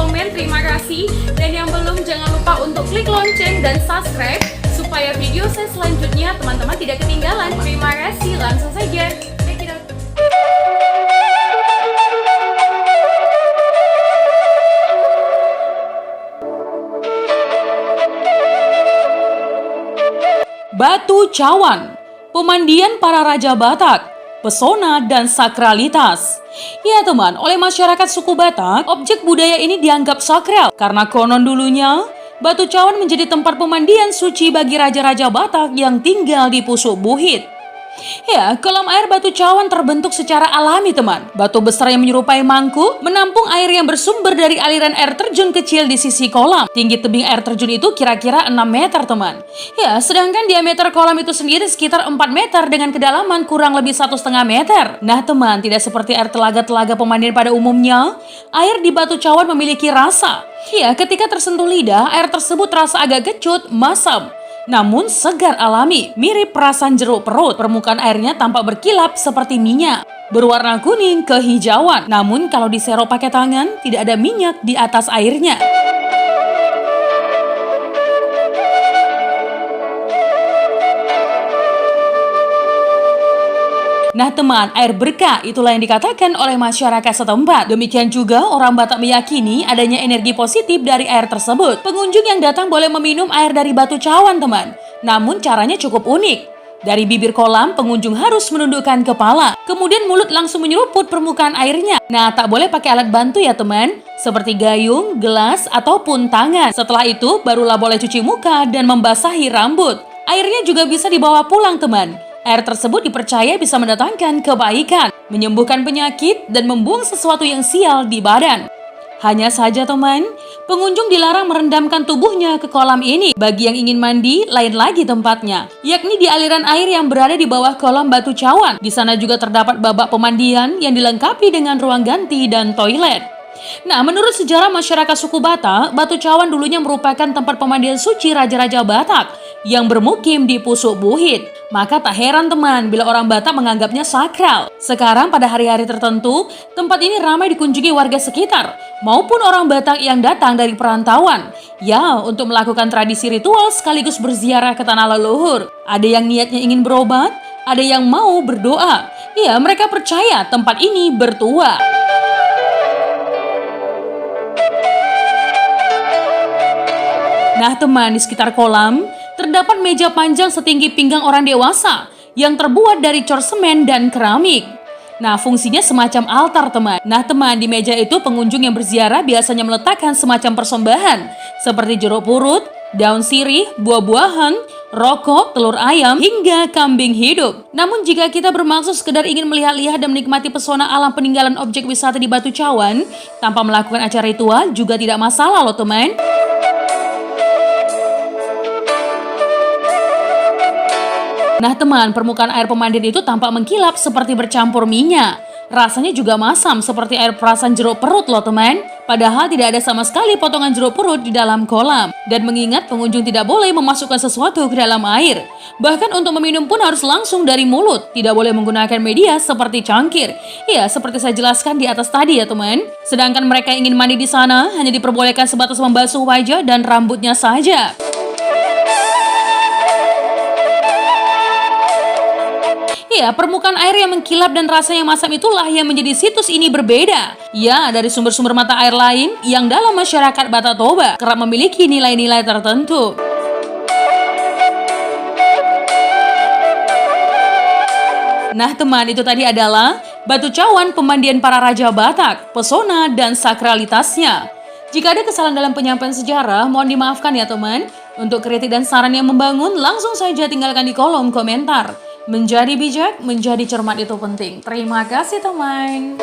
komen, terima kasih. Dan yang belum, jangan lupa untuk klik lonceng dan subscribe supaya video saya selanjutnya teman-teman tidak ketinggalan. Terima kasih, langsung saja. Check it out. Batu Cawan, pemandian para raja Batak, pesona dan sakralitas. Ya teman, oleh masyarakat suku Batak, objek budaya ini dianggap sakral karena konon dulunya Batu Cawan menjadi tempat pemandian suci bagi raja-raja Batak yang tinggal di Pusuk Buhit. Ya, kolam air Batu Cawan terbentuk secara alami teman. Batu besar yang menyerupai mangkuk menampung air yang bersumber dari aliran air terjun kecil di sisi kolam. Tinggi tebing air terjun itu kira-kira 6 meter teman. Ya, sedangkan diameter kolam itu sendiri sekitar 4 meter dengan kedalaman kurang lebih 1,5 meter. Nah teman, tidak seperti air telaga-telaga pemandian pada umumnya, air di Batu Cawan memiliki rasa. Ya, ketika tersentuh lidah, air tersebut terasa agak kecut, masam, namun segar alami, mirip perasan jeruk perut. Permukaan airnya tampak berkilap seperti minyak, berwarna kuning kehijauan. Namun kalau diserok pakai tangan, tidak ada minyak di atas airnya. Nah teman, air berkah itulah yang dikatakan oleh masyarakat setempat. Demikian juga orang Batak meyakini adanya energi positif dari air tersebut. Pengunjung yang datang boleh meminum air dari Batu Cawan teman. Namun caranya cukup unik. Dari bibir kolam, pengunjung harus menundukkan kepala. Kemudian mulut langsung menyeruput permukaan airnya. Nah, tak boleh pakai alat bantu ya teman. Seperti gayung, gelas, ataupun tangan. Setelah itu, barulah boleh cuci muka dan membasahi rambut. Airnya juga bisa dibawa pulang teman. Air tersebut dipercaya bisa mendatangkan kebaikan, menyembuhkan penyakit, dan membuang sesuatu yang sial di badan. Hanya saja teman, pengunjung dilarang merendamkan tubuhnya ke kolam ini. Bagi yang ingin mandi, lain lagi tempatnya, yakni di aliran air yang berada di bawah kolam Batu Cawan. Di sana juga terdapat babak pemandian yang dilengkapi dengan ruang ganti dan toilet. Nah, menurut sejarah masyarakat suku Batak, Batu Cawan dulunya merupakan tempat pemandian suci raja-raja Batak yang bermukim di Pusuk Buhit. Maka tak heran teman bila orang Batak menganggapnya sakral. Sekarang pada hari-hari tertentu, tempat ini ramai dikunjungi warga sekitar maupun orang Batak yang datang dari perantauan. Ya, untuk melakukan tradisi ritual sekaligus berziarah ke tanah leluhur. Ada yang niatnya ingin berobat, ada yang mau berdoa. Ya, mereka percaya tempat ini bertuah. Nah teman, di sekitar kolam terdapat meja panjang setinggi pinggang orang dewasa yang terbuat dari cor semen dan keramik. Nah, fungsinya semacam altar teman. Nah teman, di meja itu pengunjung yang berziarah biasanya meletakkan semacam persembahan seperti jeruk purut, daun sirih, buah-buahan, rokok, telur ayam, hingga kambing hidup. Namun jika kita bermaksud sekedar ingin melihat-lihat dan menikmati pesona alam peninggalan objek wisata di Batu Cawan tanpa melakukan acara ritual juga tidak masalah loh teman. Nah teman, permukaan air pemandian itu tampak mengkilap seperti bercampur minyak. Rasanya juga masam seperti air perasan jeruk perut loh teman. Padahal tidak ada sama sekali potongan jeruk perut di dalam kolam. Dan mengingat pengunjung tidak boleh memasukkan sesuatu ke dalam air. Bahkan untuk meminum pun harus langsung dari mulut. Tidak boleh menggunakan media seperti cangkir. Ya, seperti saya jelaskan di atas tadi ya teman. Sedangkan mereka yang ingin mandi di sana hanya diperbolehkan sebatas membasuh wajah dan rambutnya saja. Ya, permukaan air yang mengkilap dan rasanya masam itulah yang menjadi situs ini berbeda. Ya, dari sumber-sumber mata air lain yang dalam masyarakat Batak Toba kerap memiliki nilai-nilai tertentu. Nah teman, itu tadi adalah Batu Cawan, pemandian para raja Batak, pesona dan sakralitasnya. Jika ada kesalahan dalam penyampaian sejarah, mohon dimaafkan ya teman. Untuk kritik dan saran yang membangun, langsung saja tinggalkan di kolom komentar. Menjadi bijak, menjadi cermat itu penting. Terima kasih teman.